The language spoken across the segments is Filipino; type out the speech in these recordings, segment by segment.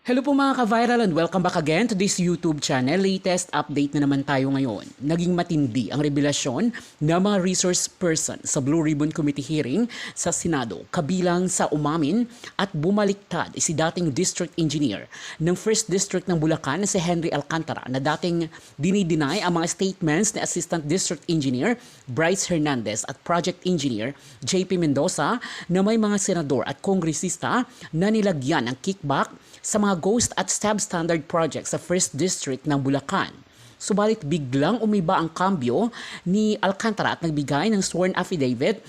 Hello po mga ka-viral and welcome back again to this YouTube channel. Latest update na naman tayo ngayon. Naging matindi ang revelasyon ng mga resource person sa Blue Ribbon Committee hearing sa Senado. Kabilang sa umamin at bumaliktad si dating district engineer ng 1st District ng Bulacan na si Henry Alcantara na dating dinideny ang mga statements ni Assistant District Engineer Bryce Hernandez at Project Engineer JP Mendoza na may mga senador at kongresista na nilagyan ng kickback sa mga ghost at substandard projects sa 1st District ng Bulacan. Subalit biglang umiba ang kambyo ni Alcantara at nagbigay ng sworn affidavit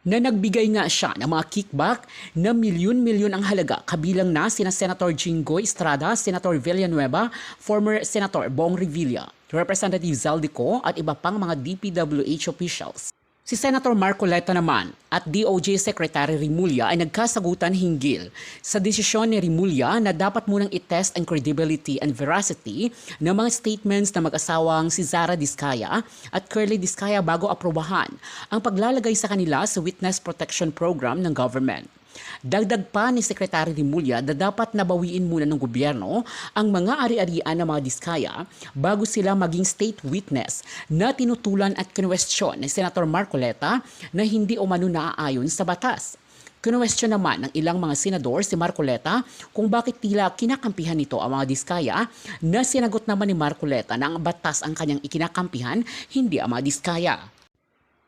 na nagbigay nga siya ng mga kickback na milyon-milyon ang halaga, kabilang na sina Senator Jinggoy Estrada, Senator Villanueva, former Senator Bong Revilla, Representative Zaldico at iba pang mga DPWH officials. Si Senator Marcoleta naman at DOJ Secretary Rimulya ay nagkasagutan hinggil sa desisyon ni Rimulya na dapat munang itest ang credibility and veracity ng mga statements na mag-asawang si Zara Diskaya at Curly Diskaya bago aprobahan ang paglalagay sa kanila sa Witness Protection Program ng government. Dagdag pa ni Secretary Rimulya na dapat nabawiin muna ng gobyerno ang mga ari-arian ng mga Diskaya bago sila maging state witness na tinutulan at kinwestiyon ni Senator Marcoleta na hindi umano naaayon sa batas. Kinwestiyon naman ng ilang mga senador si Marcoleta kung bakit tila kinakampihan nito ang mga Diskaya, na sinagot naman ni Marcoleta na ang batas ang kanyang ikinakampihan, hindi ang mga Diskaya.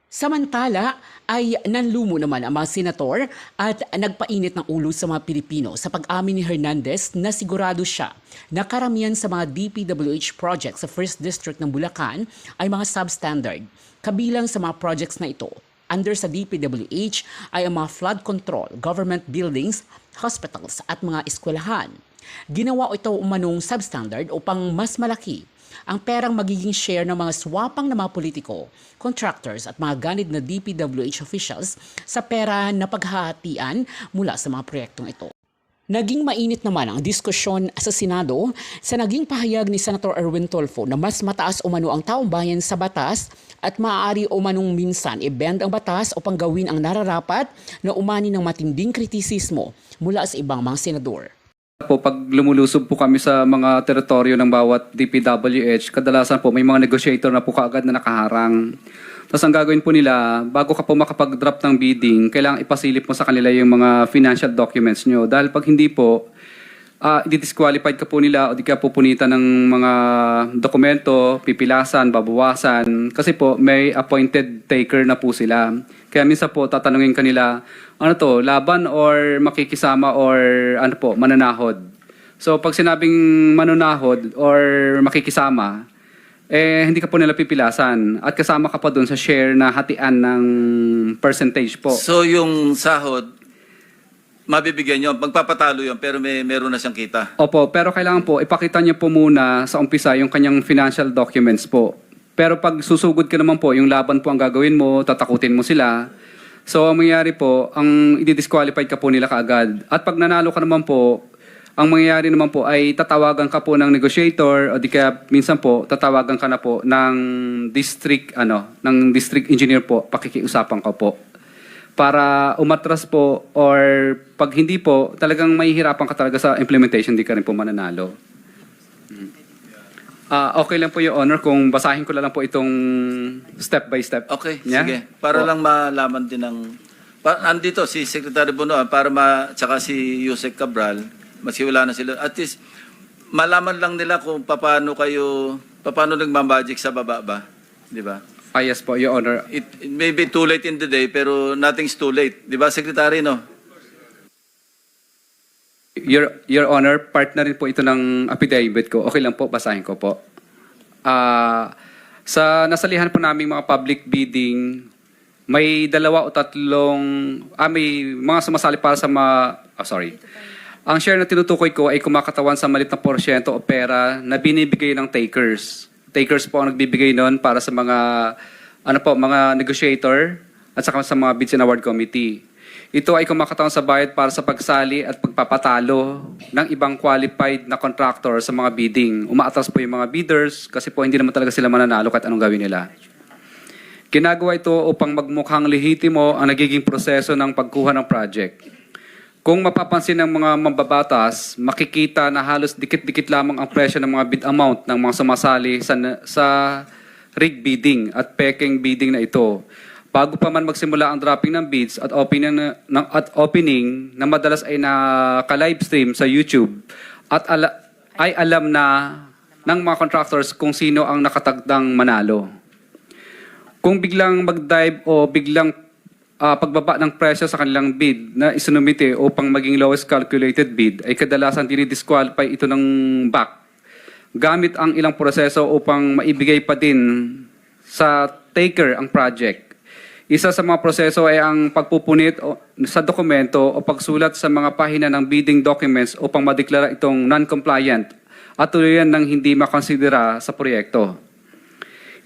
Samantala ay nanlumo naman ang mga senator at nagpainit ng ulo sa mga Pilipino sa pag-amin ni Hernandez na sigurado siya na karamihan sa mga DPWH projects sa 1st District ng Bulacan ay mga substandard. Kabilang sa mga projects na ito, under sa DPWH ay ang mga flood control, government buildings, hospitals at mga eskwelahan. Ginawa ito umanong substandard upang mas malaki ang perang magiging share ng mga swapang na mga politiko, contractors at mga ganid na DPWH officials sa pera na paghahatian mula sa mga proyektong ito. Naging mainit naman ang diskusyon sa Senado sa naging pahayag ni Senator Erwin Tulfo na mas mataas umano ang taong bayan sa batas at maaari umanong minsan i-bend ang batas upang gawin ang nararapat na umani ng matinding kritisismo mula sa ibang mga senador. Pag lumulusob po kami sa mga teritoryo ng bawat DPWH, kadalasan po may mga negotiator na po kaagad na nakaharang. Tapos ang gagawin po nila, bago ka po makapag-drop ng bidding, kailangan ipasilip mo sa kanila yung mga financial documents nyo. Dahil pag hindi po, i-disqualified ka po nila o di ka po punitan ng mga dokumento, pipilasan, babawasan. Kasi po may appointed taker na po sila. Kaya minsan po tatanungin kanila, ano to, laban or makikisama or ano po, mananahod. So pag sinabing manunahod or makikisama, hindi ka po nila pipilasan at kasama ka pa doon sa share na hatian ng percentage po. So yung sahod, mabibigyan nyo, magpapatalo yun, pero meron na siyang kita. Opo, pero kailangan po, ipakita niyo po muna sa umpisa yung kanyang financial documents po. Pero pag susugod ka naman po, yung laban po ang gagawin mo, tatakutin mo sila. So ang mangyayari po, ang i-disqualified ka po nila kaagad. At pag nanalo ka naman po, ang mangyayari naman po ay tatawagan ka po ng negotiator o di kaya minsan po tatawagan ka na po ng district engineer po, pakikiusapan ka po. Para umatras po or pag hindi po, talagang mahihirapan ka talaga sa implementation, di ka rin po mananalo. Okay lang po, Your Honor, kung basahin ko lang po itong step by step. Okay, Yeah? sige. Para lang malaman din ng... andito si Secretary Bunoan, tsaka si Yusek Cabral, maski wala na sila. At least, malaman lang nila kung paano nagmamagic sa baba ba. Di ba? Yes po, Your Honor. It may be too late in the day, pero nothing's too late. Di ba, Secretary, no? Your Honor, part na rin po ito ng affidavit ko. Okay lang po, basahin ko po. Sa nasalihan po namin mga public bidding, may 2 o 3, may mga sumasali para sa Ang share na tinutukoy ko ay kumakatawan sa maliit na porsyento o pera na binibigay ng takers. Takers po ang nagbibigay noon para sa mga mga negotiator at saka sa mga bids and award committee. Ito ay kumakatawan sa bayad para sa pagsali at pagpapatalo ng ibang qualified na contractor sa mga bidding. Umaatras po yung mga bidders kasi po hindi naman talaga sila mananalo kahit anong gawin nila. Ginagawa ito upang magmukhang lehitimo ang nagiging proseso ng pagkuha ng project. Kung mapapansin ng mga mambabatas, makikita na halos dikit-dikit lamang ang presyo ng mga bid amount ng mga sumasali sa rig bidding at peking bidding na ito. Bago pa man magsimula ang dropping ng bids at opening na madalas ay naka-livestream sa YouTube at ay alam na ng mga contractors kung sino ang nakatagdang manalo. Kung biglang mag-dive o biglang pagbaba ng presyo sa kanilang bid na isinumite upang maging lowest calculated bid ay kadalasan dinidisqualify ito ng back gamit ang ilang proseso upang maibigay pa din sa taker ang project. Isa sa mga proseso ay ang pagpupunit sa dokumento o pagsulat sa mga pahina ng bidding documents upang madeklara itong non-compliant at tuluyan ng hindi makonsidera sa proyekto.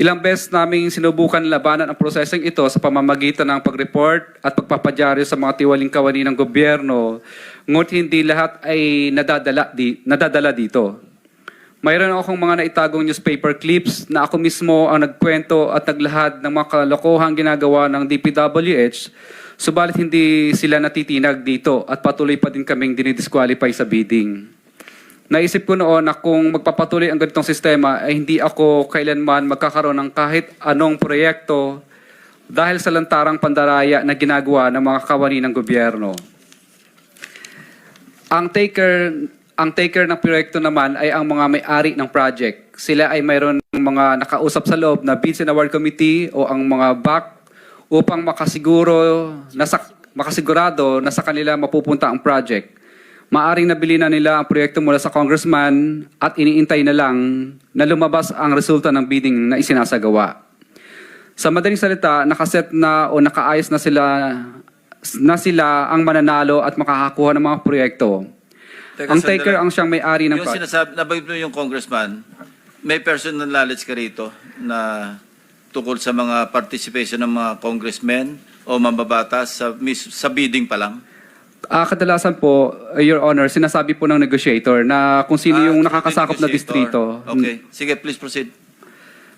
Ilang beses naming sinubukan labanan ang prosesong ito sa pamamagitan ng pag-report at pagpapadyaryo sa mga tiwaling kawani ng gobyerno, ngunit hindi lahat ay nadadala dito. Mayroon akong mga naitagong newspaper clips na ako mismo ang nagkwento at naglahad ng mga kalokohang ginagawa ng DPWH, subalit hindi sila natitinag dito at patuloy pa din kaming dinidisqualify sa bidding. Naisip ko noon na kung magpapatuloy ang ganitong sistema ay hindi ako kailanman magkakaroon ng kahit anong proyekto dahil sa lantarang pandaraya na ginagawa ng mga kawani ng gobyerno. Ang taker ng proyekto naman ay ang mga may-ari ng project. Sila ay mayroon ng mga nakausap sa loob na Bids and Award Committee o ang mga BAC upang makasigurado na sa kanila mapupunta ang project. Maaring nabili na nila ang proyekto mula sa congressman at iniintay na lang na lumabas ang resulta ng bidding na isinasagawa. Sa madaling salita, nakaset na o nakaayos na sila ang mananalo at makakakuha ng mga proyekto. Ang taker ang siyang may-ari ng project. Yung sinasabi, nabagay mo yung congressman, may personal knowledge ka rito na tungkol sa mga participation ng mga congressmen o mambabatas sa bidding pa lang? Kadalasan po, Your Honor, sinasabi po ng negotiator na kung sino yung nakakasakop na distrito. Okay. Sige, please proceed.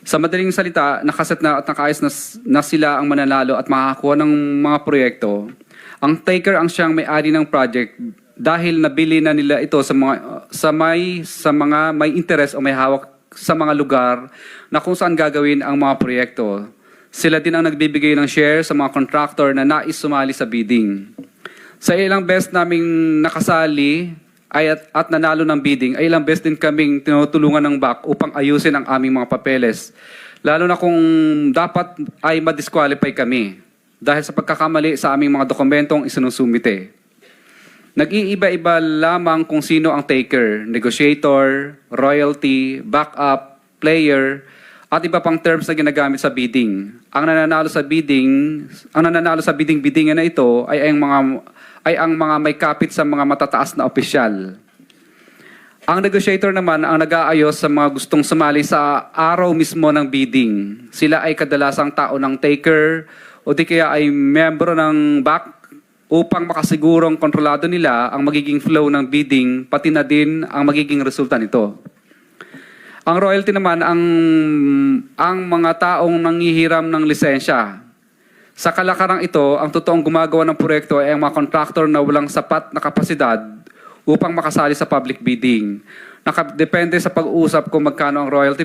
Sa madaling salita, nakaset na at nakaayos na sila ang mananalo at makakakuha ng mga proyekto. Ang taker ang siyang may-ari ng project dahil nabili na nila ito sa mga may interes o may hawak sa mga lugar na kung saan gagawin ang mga proyekto. Sila din ang nagbibigay ng share sa mga contractor na nais sumali sa bidding. Sa ilang beses naming nakasali at nanalo ng bidding, ay ilang beses din kaming tinutulungan ng BAC upang ayusin ang aming mga papeles. Lalo na kung dapat ay ma-disqualify kami dahil sa pagkakamali sa aming mga dokumentong isinusumite. Nag-iiba-iba lamang kung sino ang taker, negotiator, royalty, backup, player, at iba pang terms na ginagamit sa bidding. Ang nananalo sa bidding-biddingan na ito ay ang mga may kapit sa mga matataas na opisyal. Ang negotiator naman ang nag-aayos sa mga gustong sumali sa araw mismo ng bidding. Sila ay kadalasang tao ng taker o di kaya ay miyembro ng BAC upang makasigurong kontrolado nila ang magiging flow ng bidding pati na din ang magiging resulta nito. Ang royalty naman ang mga taong nanghihiram ng lisensya. Sa kalakarang ito, ang totoong gumagawa ng proyekto ay ang mga contractor na walang sapat na kapasidad upang makasali sa public bidding. Nakadepende sa pag-uusap kung magkano ang royalty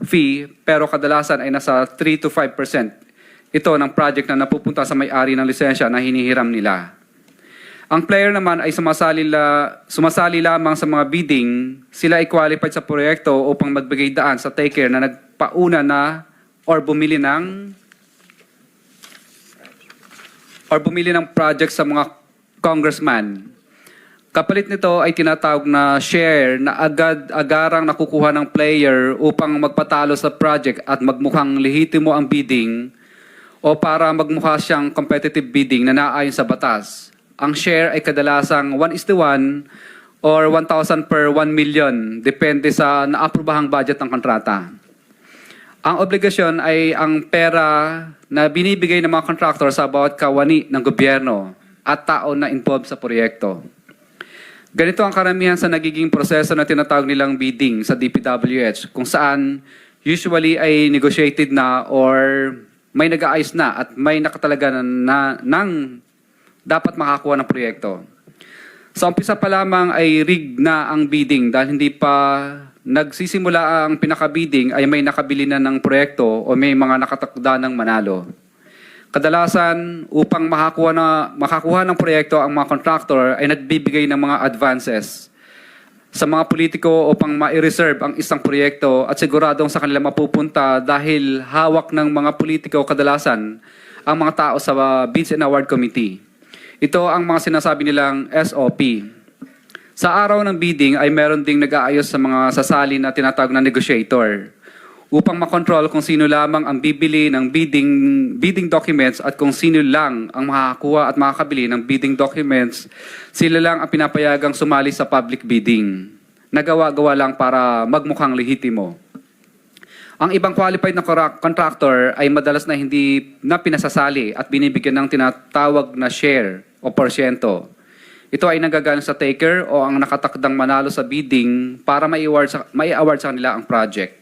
fee, pero kadalasan ay nasa 3 to 5%. Ito ng project na napupunta sa may-ari ng lisensya na hinihiram nila. Ang player naman ay sumasali lamang sa mga bidding. Sila ay qualified sa proyekto upang magbigay daan sa taker na nagpauna na or bumili ng project sa mga congressman. Kapalit nito ay tinatawag na share na agad-agarang nakukuha ng player upang magpatalo sa project at magmukhang lehitimo ang bidding o para magmukha siyang competitive bidding na naayon sa batas. Ang share ay kadalasang 1:1 or 1,000 per 1 million, depende sa naaprobahang budget ng kontrata. Ang obligasyon ay ang pera na binibigay ng mga contractor sa bawat kawani ng gobyerno at tao na involved sa proyekto. Ganito ang karamihan sa nagiging proseso na tinatawag nilang bidding sa DPWH, kung saan usually ay negotiated na or may nag-aayos na at may nakatalaga na dapat makakuha ng proyekto. Sa umpisa pa lamang ay rig na ang bidding dahil hindi pa nagsisimula ang pinaka-bidding ay may nakabili na ng proyekto o may mga nakatakda ng manalo. Kadalasan, upang makakuha ng proyekto ang mga contractor ay nagbibigay ng mga advances sa mga politiko upang ma-reserve ang isang proyekto at siguradong sa kanila mapupunta dahil hawak ng mga politiko kadalasan ang mga tao sa Bids and Award Committee. Ito ang mga sinasabi nilang SOP. Sa araw ng bidding ay meron ding nag-aayos sa mga sasali na tinatawag na negotiator upang makontrol kung sino lamang ang bibili ng bidding documents at kung sino lang ang makakakuha at makakabili ng bidding documents, sila lang ang pinapayagang sumali sa public bidding. Nagawa-gawa lang para magmukhang lehitimo. Ang ibang qualified na contractor ay madalas na hindi na pinasasali at binibigyan ng tinatawag na share o porsyento. Ito ay nagagana sa taker o ang nakatakdang manalo sa bidding para mai-award sa kanila ang project.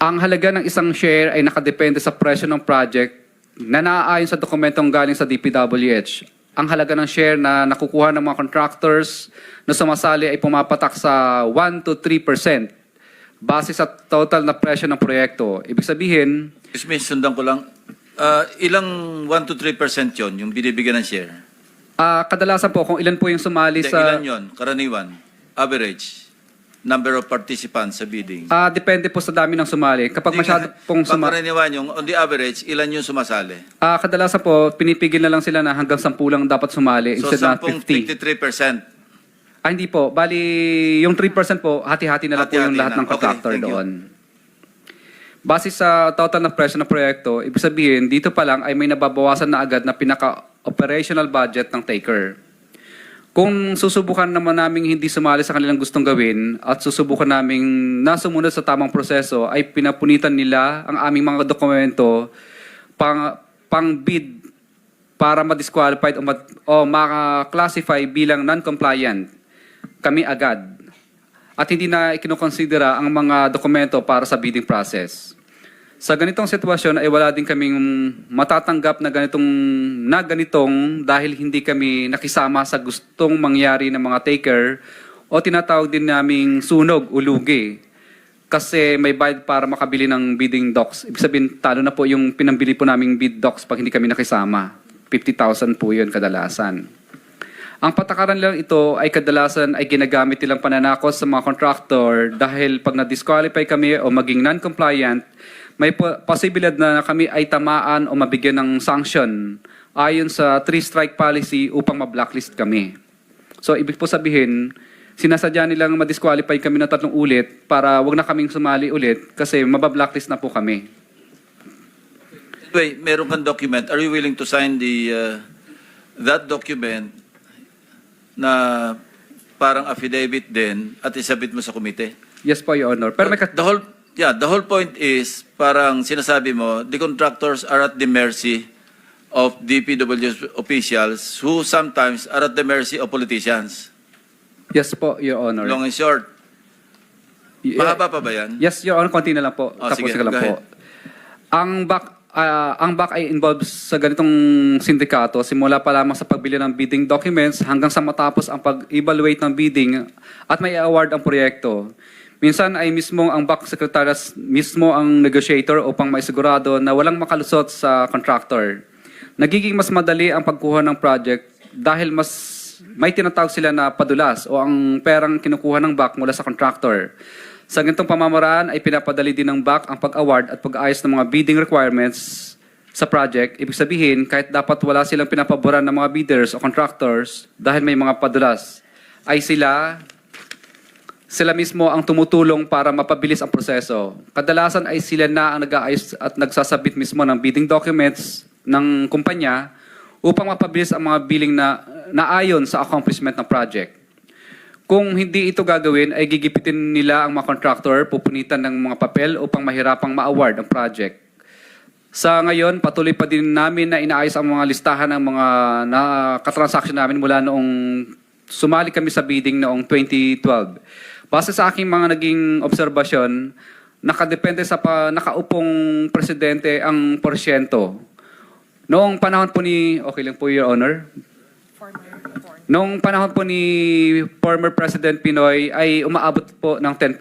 Ang halaga ng isang share ay nakadepende sa presyo ng project na naaayon sa dokumentong galing sa DPWH. Ang halaga ng share na nakukuha ng mga contractors na sumasali ay pumapatak sa 1 to 3% base sa total na presyo ng proyekto. Ibig sabihin, Excuse me, sundan ko lang. Ilang 1 to 3% yon yung binibigyan ng share? kadalasan po kung ilan po yung sumali Hindi, sa... ilan yon? Karaniwan? Average? Number of participants sa bidding? Depende po sa dami ng sumali. Kapag masyado pong sumali... Pangkaraniwan yung, on the average, ilan yung sumasali? kadalasan po, pinipigil na lang sila na hanggang 10 lang dapat sumali So, instead na 10, 50. 53%. Hindi po. Bali, yung 3% po, hati-hati na lang po yung Hati-hati lahat na. ng contractor Okay, thank you. doon. Base sa total na presyo ng proyekto, ibig sabihin, dito pa lang ay may nababawasan na agad na pinaka-operational budget ng taker. Kung susubukan naman namin hindi sumali sa kanilang gustong gawin at susubukan namin na sumunod sa tamang proseso, ay pinapunitan nila ang aming mga dokumento pang-bid para ma-disqualified o maka-classify bilang non-compliant. Kami agad. At hindi na ikinukonsidera ang mga dokumento para sa bidding process. Sa ganitong sitwasyon ay wala din kaming matatanggap na ganitong dahil hindi kami nakisama sa gustong mangyari ng mga taker o tinatawag din naming sunog o lugi. Kasi may bayad para makabili ng bidding docs. Ibig sabihin, talo na po yung pinambili po naming bid docs pag hindi kami nakisama. 50,000 po yun kadalasan. Ang patakaran lang ito ay kadalasan ay ginagamit nilang pananakos sa mga contractor dahil pag na-disqualify kami o maging non-compliant, may posibilidad na kami ay tamaan o mabigyan ng sanction ayon sa 3-strike policy upang ma-blacklist kami. So, ibig po sabihin, sinasadya nilang ma-disqualify kami na 3 ulit para wag na kaming sumali ulit kasi mabablacklist na po kami. Wait, meron kang document. Are you willing to sign that document na parang affidavit din at isabit mo sa komite? Yes po, Your Honor. Pero may The whole point is, parang sinasabi mo, the contractors are at the mercy of DPWH officials who sometimes are at the mercy of politicians. Yes po, Your Honor. Long and short. Mahaba pa ba yan? Yes, Your Honor, konti na lang po. Oh, Tapos sige, ka lang go po. Ang back ay involved sa ganitong sindikato simula pa lamang sa pagbili ng bidding documents hanggang sa matapos ang pag-evaluate ng bidding at may award ang proyekto. Minsan ay mismo ang back secretariat mismo ang negotiator upang maisigurado na walang makalusot sa contractor. Nagiging mas madali ang pagkuha ng project dahil mas may tinatawag sila na padulas o ang perang kinukuha ng back mula sa contractor. Sa ganitong pamamaraan ay pinapadali din ng back ang pag-award at pag-ayos ng mga bidding requirements sa project. Ibig sabihin, kahit dapat wala silang pinapaboran ng mga bidders o contractors dahil may mga padulas, ay sila mismo ang tumutulong para mapabilis ang proseso. Kadalasan ay sila na ang nag-aayos at nagsasabit mismo ng bidding documents ng kumpanya upang mapabilis ang mga billing na naayon sa accomplishment ng project. Kung hindi ito gagawin, ay gigipitin nila ang mga contractor, pupunitan ng mga papel upang mahirapang ma-award ang project. Sa ngayon, patuloy pa din namin na inaayos ang mga listahan ng mga nakatransaction namin mula noong sumali kami sa bidding noong 2012. Base sa aking mga naging obserbasyon, nakadepende sa nakaupong presidente ang porsyento. Noong panahon po okay lang po, Your Honor, Noong panahon po ni former President Pinoy ay umaabot po ng 10%.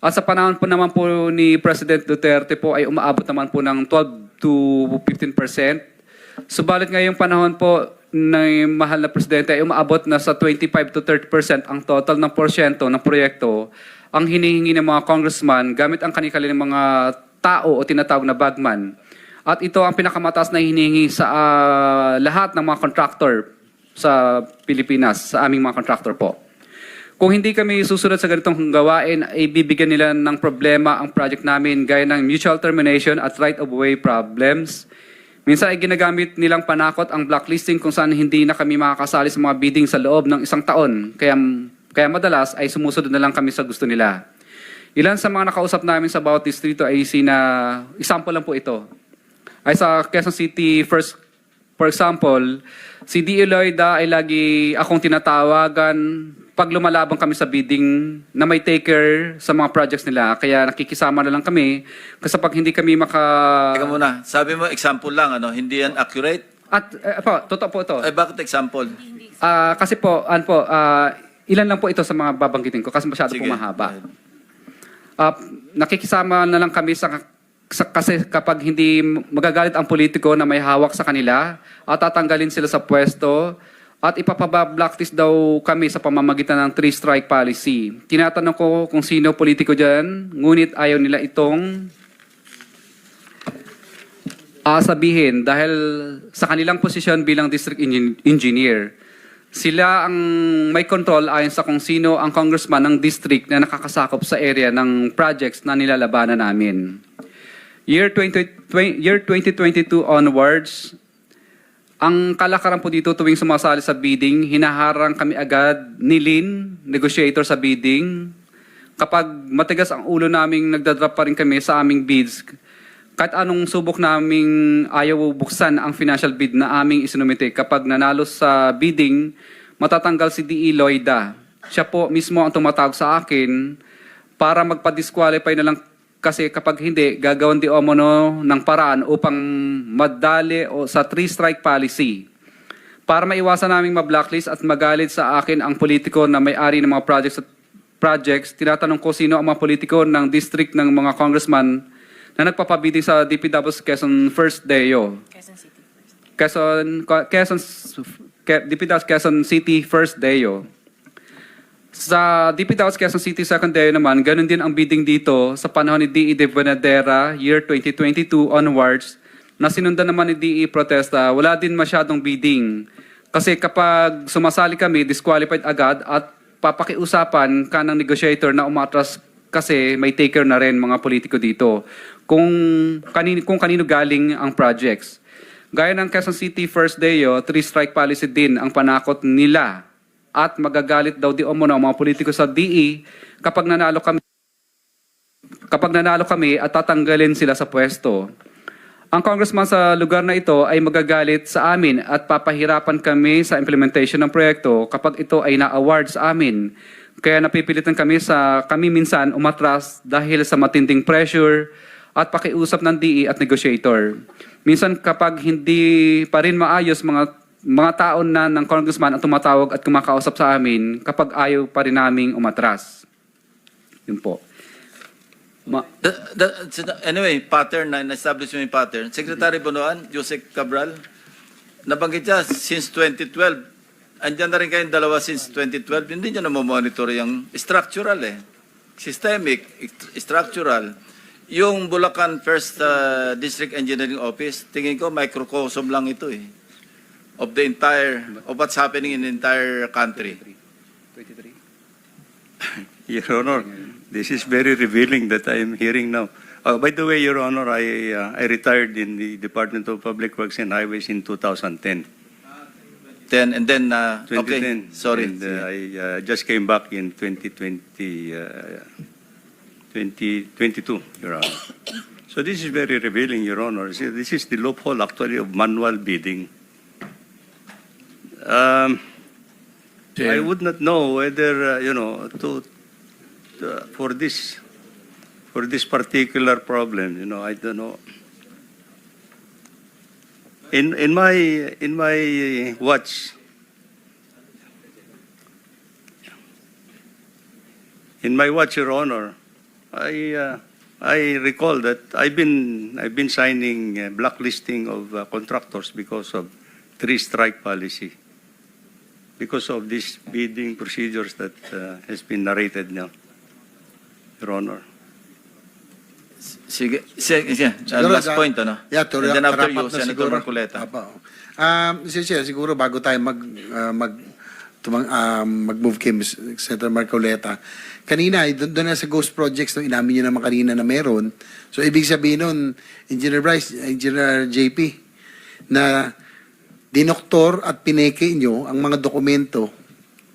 At sa panahon po naman po ni President Duterte po ay umaabot naman po ng 12 to 15%. Subalit ngayong panahon po ng mahal na presidente ay umaabot na sa 25 to 30% ang total ng porsyento ng proyekto ang hinihingi ng mga congressman gamit ang kanilang mga tao o tinatawag na bagman. At ito ang pinakamataas na hinihingi sa lahat ng mga contractor sa Pilipinas, sa aming mga contractor po. Kung hindi kami susunod sa ganitong gawain, ay bibigyan nila ng problema ang project namin gaya ng mutual termination at right-of-way problems. Minsan ay ginagamit nilang panakot ang blacklisting kung saan hindi na kami makakasali sa mga bidding sa loob ng isang taon. Kaya madalas ay sumusunod na lang kami sa gusto nila. Ilan sa mga nakausap namin sa bawat distrito ay example lang po ito. Ay sa Quezon City, for example, si D. Eloida ay lagi akong tinatawagan pag lumalabang kami sa bidding na may taker sa mga projects nila. Kaya nakikisama na lang kami kasi pag hindi kami Teka muna, sabi mo example lang, ano? Hindi yan accurate? At totoo po ito. Ay, bakit example? Kasi po, ilan lang po ito sa mga babanggitin ko kasi masyado po mahaba. Nakikisama na lang kami kasi kapag hindi magagalit ang politiko na may hawak sa kanila at tatanggalin sila sa pwesto at ipapaba-blacklist daw kami sa pamamagitan ng 3-strike policy. Tinatanong ko kung sino politiko dyan, ngunit ayaw nila itong sabihin dahil sa kanilang posisyon bilang district engineer. Sila ang may control ayon sa kung sino ang congressman ng district na nakakasakop sa area ng projects na nilalabanan namin. Year 2022 onwards, ang kalakaran po dito tuwing sumasali sa bidding, hinaharang kami agad ni Lynn, negotiator sa bidding. Kapag matigas ang ulo naming nagdadrop pa rin kami sa aming bids, kahit anong subok naming ayaw buksan ang financial bid na aming isinumite. Kapag nanalo sa bidding, matatanggal si D.E. Loida. Siya po mismo ang tumatawag sa akin para magpa-disqualify na lang kasi kapag hindi, gagawin di umano ng paraan upang madali o sa 3-strike policy. Para maiwasan naming ma-blacklist at magalit sa akin ang politiko na may-ari ng mga projects, tinatanong ko sino ang mga politiko ng district ng mga congressman na nagpapabidding sa DPW's Quezon First Deo. DPW's Quezon City First Deo. Sa DPW's Quezon City Second Deo naman, ganun din ang bidding dito sa panahon ni D.E. De Buenadera, year 2022 onwards, na sinundan naman ni D.E. Protesta, wala din masyadong bidding. Kasi kapag sumasali kami, disqualified agad at papakiusapan ka ng negotiator na umatras kasi may taker na rin mga politiko dito. Kung kanino galing ang projects. Gaya ng Quezon City First Deo, 3-strike policy din ang panakot nila at magagalit daw di umano ang mga politiko sa DE kapag nanalo kami at tatanggalin sila sa pwesto. Ang congressman sa lugar na ito ay magagalit sa amin at papahirapan kami sa implementation ng proyekto kapag ito ay na-award sa amin. Kaya napipilitan kami minsan umatras dahil sa matinding pressure at pakiusap ng DE at negotiator. Minsan kapag hindi pa rin maayos mga taon na ng congressman ang tumatawag at kumakausap sa amin kapag ayaw pa rin naming umatras. Yun po. Anyway, pattern na establish mo yung pattern. Secretary Bonoan, Yusek Cabral, nabanggit niya since 2012. Andyan na rin kayong dalawa since 2012. Hindi niya na monitor yung structural systemic, structural. Yung Bulacan First District Engineering Office, tingin ko microcosm lang ito of what's happening in the entire country. 23. Your Honor, this is very revealing that I am hearing now. By the way, Your Honor, I retired in the Department of Public Works and Highways in 2010. And then, 2010. okay, sorry. And I just came back in 2022, Your Honor. So this is very revealing, Your Honor. See, this is the loophole actually of manual bidding. I would not know whether, for this particular problem, I don't know. In my watch, In my watch, Your Honor, I recall that I've been signing blacklisting of contractors because of three-strike policy, because of these bidding procedures that has been narrated now, Your Honor. Sige. Siguro Last point, ano? Yeah, And then after wrap you, up na Senator siguro. Marcoleta. Mr. Chair, siguro bago tayo mag-move kay Senator Marcoleta, kanina, doon na sa Ghost Projects, no, inamin nyo naman kanina na meron. So, ibig sabihin nun, Engineer Bryce, Engineer JP, na dinoktor at pineke nyo ang mga dokumento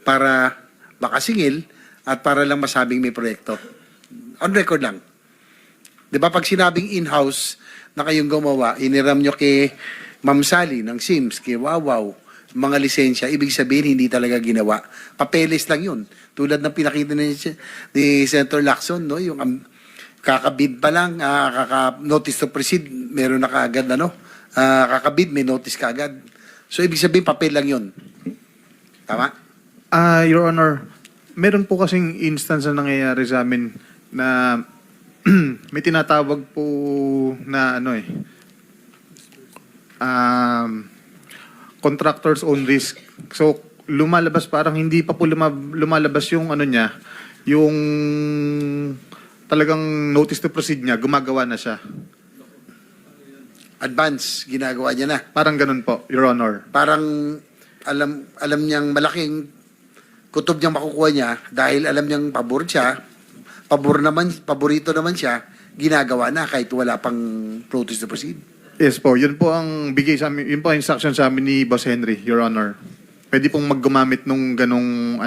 para makasingil at para lang masabing may proyekto. On record lang. Di ba pag sinabing in-house na kayong gumawa, iniram nyo kay Ma'am Sally ng SIMS, kay Wawaw, mga lisensya, ibig sabihin hindi talaga ginawa. Papeles lang yun. Tulad ng pinakita ni Senator Lacson, no? Yung kakabid pa lang, notice to proceed, meron na kaagad, kakabid, may notice kaagad. So, ibig sabihin, papel lang yun. Tama? Your Honor, meron po kasing instance na nangyayari sa amin na may tinatawag po na contractor's own risk. So, lumalabas parang hindi pa po lumalabas yung yung talagang notice to proceed niya, gumagawa na siya. Advance, ginagawa niya na. Parang ganun po, Your Honor. Parang alam niyang malaking kutob niyang makukuha niya dahil alam niyang paborito naman siya, ginagawa na kahit wala pang notice to proceed. Yes po, yun po ang bigay sa amin, yun po ang instruction sa amin ni Boss Henry, Your Honor. Pwede pong maggumamit nung ganong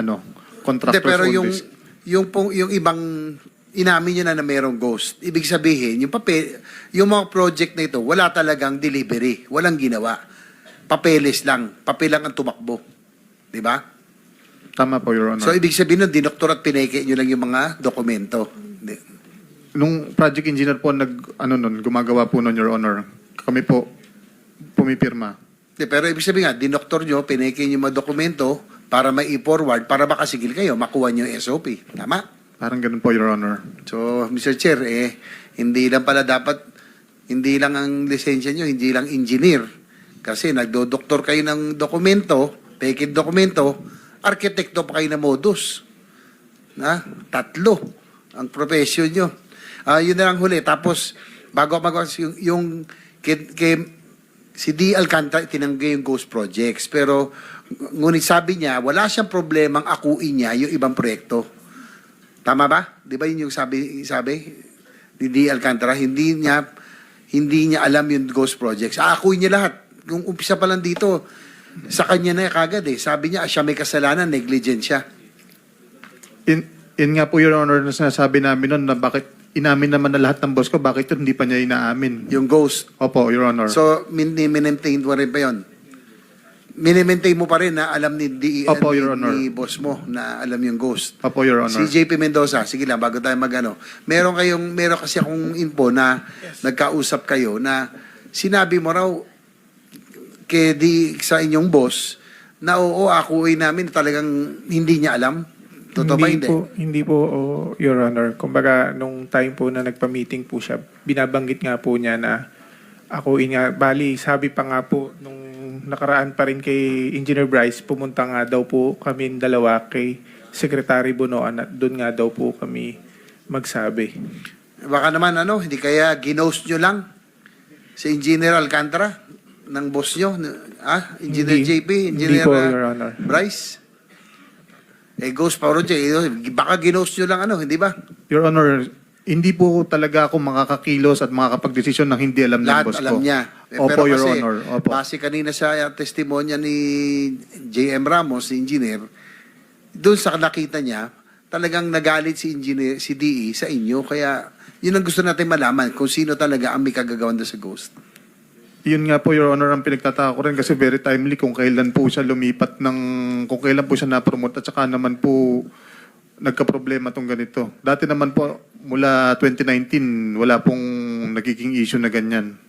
contractor's Pero own risk. yung ibang inamin niyo na merong ghost. Ibig sabihin, yung mga project na ito, wala talagang delivery, walang ginawa. Papeles lang, papel lang ang tumakbo. Di ba? Tama po, Your Honor. So, ibig sabihin nun, dinoktor at pineke nyo lang yung mga dokumento. Nung project engineer po gumagawa po nun, Your Honor, kami po pumipirma. Pero ibig sabihin nga, dinoktor nyo, pineke nyo yung mga dokumento para mai-forward, para makasigil kayo, makuha nyo yung SOP. Tama? Parang ganun po, Your Honor. So, Mr. Chair, hindi lang ang lisensya nyo, hindi lang engineer. Kasi nagdodoktor kayo ng dokumento, fake dokumento, arkitekto pa kayo na modus. 3 ang profession nyo. Yun na lang huli. Tapos, bago yung si D. Alcantara, tinanggi yung Ghost Projects. Pero, ngunit sabi niya, wala siyang problemang akuin niya yung ibang proyekto. Tama ba? Di ba yun yung sabi ni D. Alcantara? Hindi niya alam yung Ghost Projects. Akuin niya lahat. Yung umpisa pa lang dito, sa kanya na kagad Sabi niya, siya may kasalanan, negligent siya. In nga po, Your Honor, na sinasabi namin nun na bakit inamin naman na lahat ng boss ko, bakit yun hindi pa niya inaamin? Yung Ghost. Opo, Your Honor. So, minimaintain mo rin pa yun? Minimaintain mo pa rin na alam ni DEN, Opo, Your Honor. ni boss mo na alam yung Ghost. Opo, Your Honor. Si JP Mendoza, sige lang, bago tayo meron kasi akong info na nagkausap kayo na sinabi mo raw sa inyong boss na oo, akuin namin talagang hindi niya alam. Totoo ba hindi? Hindi po, Your Honor. Kumbaga, nung time po na nagpa-meeting po siya, binabanggit nga po niya na akuin nga. Bali, sabi pa nga po, nung nakaraan pa rin kay Engineer Bryce, pumunta nga daw po kami dalawa kay Secretary Bonoan at doon nga daw po kami magsabi. Baka naman hindi kaya ginost nyo lang si Engineer Alcantara ng boss nyo, Engineer Hindi. JP, Hindi Engineer po, Your Honor. Bryce. Ghost Project, baka ginost nyo lang hindi ba? Your Honor, hindi po talaga ako makakakilos at makakapag-desisyon ng hindi alam ng Lahat boss alam ko. niya. Opo, Pero Your kasi, Honor. Opo. base kanina sa testimonya ni JM Ramos, si engineer, doon sa nakita niya, talagang nagalit si engineer, si DE sa inyo. Kaya yun ang gusto natin malaman, kung sino talaga ang may kagagawan doon sa Ghost. Yun nga po, Your Honor, ang pinagtataka ko rin kasi very timely kung kailan po siya lumipat kung kailan po siya na-promote at saka naman po nagka-problema tong ganito. Dati naman po, mula 2019, wala pong nagiging issue na ganyan.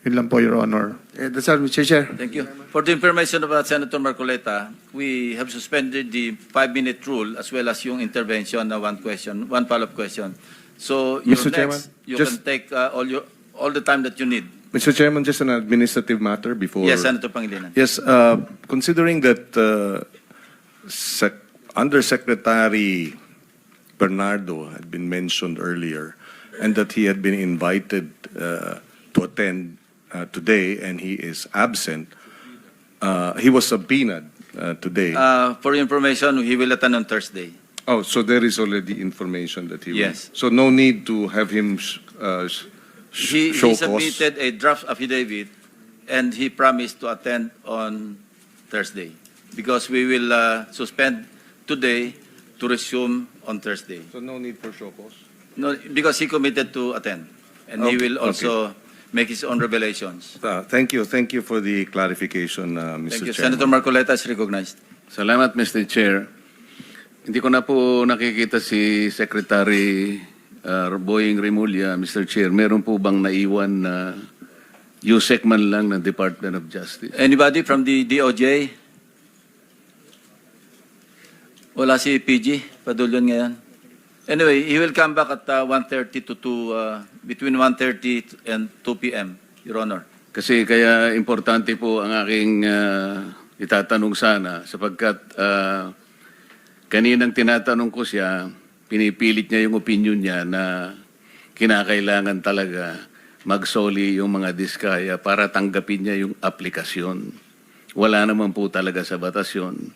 Yun lang po, Your Honor. That's all, Mr. Chair. Thank you. For the information about Senator Marcoleta, we have suspended the 5-minute rule as well as yung intervention na one question, one follow-up question. So you're Mr. Chairman, next. You just- can take all the time that you need. Mr. Chairman, just an administrative matter before. Yes, Senator Pangilinan. Yes, considering that Undersecretary Bernardo had been mentioned earlier and that he had been invited to attend today and he is absent, he was subpoenaed today. For your information, he will attend on Thursday. Oh, so there is already information that he will. Yes. So no need to have him He show cause. submitted a draft affidavit and he promised to attend on Thursday because we will suspend today to resume on Thursday. So no need for show cause. No, because he committed to attend and he Okay, will also make his own revelations. Thank you for the clarification, Mr. Thank you. Chairman. Senator Marcoleta is recognized. Salamat, Mr. Chair. Hindi ko na po nakikita si Secretary Boying Remulla, Mr. Chair. Meron po bang naiwan na USEC man lang ng Department of Justice? Anybody from the DOJ? Wala si PG, Padulyon ngayon. Anyway, he will come back at 1:30 to 2, between 1:30 and 2 p.m., Your Honor. Kasi kaya importante po ang aking itatanong sana sapagkat kaninang tinatanong ko siya, pinipilit niya yung opinion niya na kinakailangan talaga magsoli yung mga diskaya para tanggapin niya yung aplikasyon. Wala naman po talaga sa batas yun.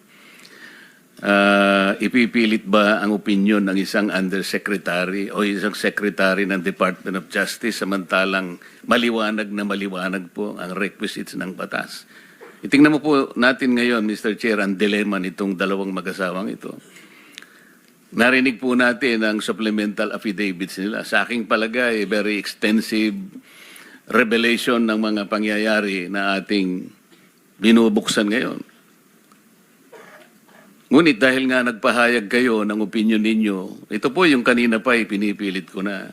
Ipipilit ba ang opinion ng isang undersecretary o isang secretary ng Department of Justice samantalang maliwanag na maliwanag po ang requisites ng batas? Itingnan mo po natin ngayon, Mr. Chair, ang dilemma nitong dalawang mag-asawang ito. Narinig po natin ang supplemental affidavits nila. Sa aking palagay, very extensive revelation ng mga pangyayari na ating binubuksan ngayon. Ngunit dahil nga nagpahayag kayo ng opinion ninyo, ito po yung kanina pa pinipilit ko na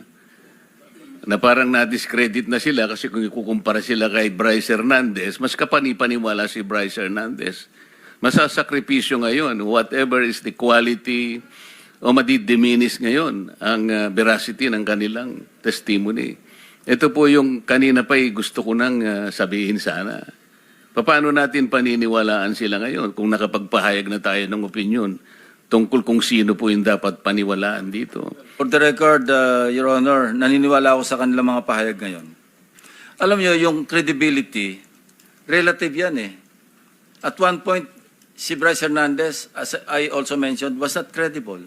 parang na-discredit na sila kasi kung ikukumpara sila kay Bryce Hernandez, mas kapani-paniwala si Bryce Hernandez. Masasakripisyo ngayon, whatever is the quality o madidiminis ngayon ang veracity ng kanilang testimony. Ito po yung kanina pa gusto ko nang sabihin sana. Paano natin paniniwalaan sila ngayon kung nakapagpahayag na tayo ng opinion tungkol kung sino po yung dapat paniwalaan dito? For the record, Your Honor, naniniwala ako sa kanilang mga pahayag ngayon. Alam niyo, yung credibility, relative yan eh. At one point, si Bryce Hernandez, as I also mentioned, was not credible.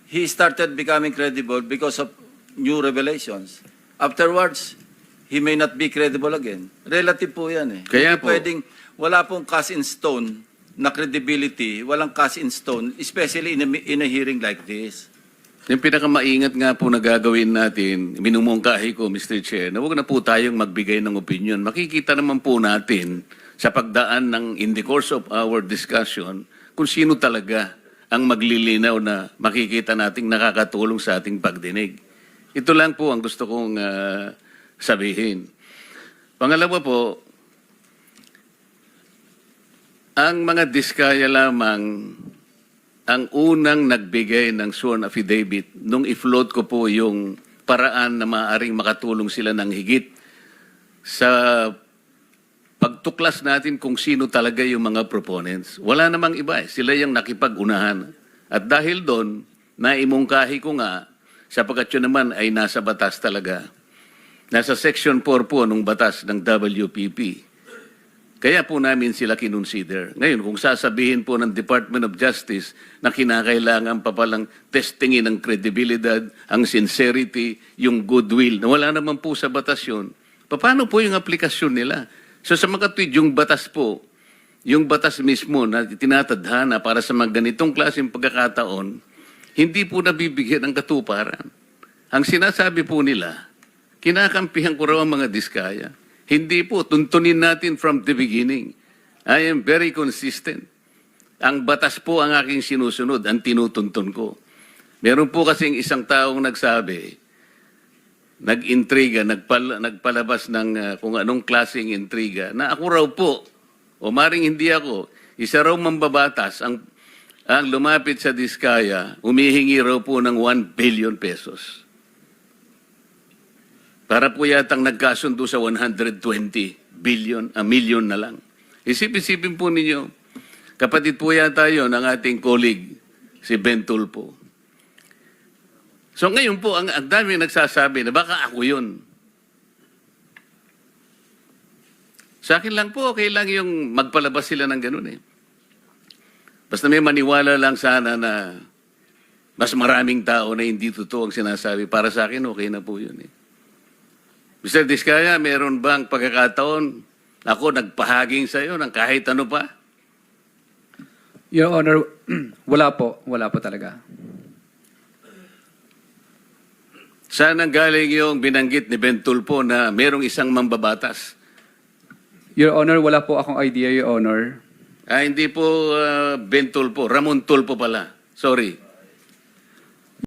He started becoming credible because of new revelations. Afterwards, he may not be credible again. Relative po yan eh. Kaya Hindi po. pwedeng, wala pong cast in stone na credibility, walang cast in stone, especially in a hearing like this. Yung pinakamaingat nga po na gagawin natin, minumungkahi ko, Mr. Chair, na huwag na po tayong magbigay ng opinion. Makikita naman po natin sa pagdaan ng in the course of our discussion kung sino talaga ang maglilinaw na makikita nating nakakatulong sa ating pagdinig. Ito lang po ang gusto kong sabihin. Pangalawa po, ang mga diskaya lamang ang unang nagbigay ng sworn affidavit nung i-float ko po yung paraan na maaaring makatulong sila ng higit sa pagtuklas natin kung sino talaga yung mga proponents. Wala namang iba eh. Sila yung nakipag-unahan. At dahil doon, naimungkahi ko nga, sapagkat yun naman ay nasa batas talaga. Nasa Section 4 po ng batas ng WPP. Kaya po namin sila kinonsider. Ngayon, kung sasabihin po ng Department of Justice na kinakailangan pa palang testingin ang kredibilidad, ang sincerity, yung goodwill, na wala naman po sa batas yun, paano po yung aplikasyon nila? So sa mga tweet, yung batas po, yung batas mismo na tinatadhana para sa mga ganitong klaseng pagkakataon, hindi po nabibigyan ng katuparan. Ang sinasabi po nila, kinakampihan ko raw ang mga diskaya. Hindi po, tuntunin natin from the beginning. I am very consistent. Ang batas po ang aking sinusunod, ang tinutuntun ko. Meron po kasing isang taong nagsabi, nag-intriga, nagpalabas ng kung anong klaseng intriga, na ako raw po, o maring hindi ako, isa raw mambabatas ang lumapit sa Diskaya, humihingi raw po ng 1 billion pesos. Para po yatang nagkasundo sa 120 million na lang. Isip-isipin po ninyo, kapatid po yata yun ng ating colleague, si Ben Tulfo. So ngayon po, ang dami nagsasabi na baka ako yun. Sa akin lang po, okay lang yung magpalabas sila ng ganun eh. Basta may maniwala lang sana na mas maraming tao na hindi totoo ang sinasabi. Para sa akin, okay na po yun eh. Mr. Diskaya, meron bang pagkakataon ako nagpahaging sa iyo ng kahit ano pa? Your Honor, wala po. Wala po talaga. Saan ang galing yung binanggit ni Ben Tulfo na merong isang mambabatas? Your Honor, wala po akong idea, Your Honor. Hindi po Ben Tulfo, Ramon Tulfo pala. Sorry.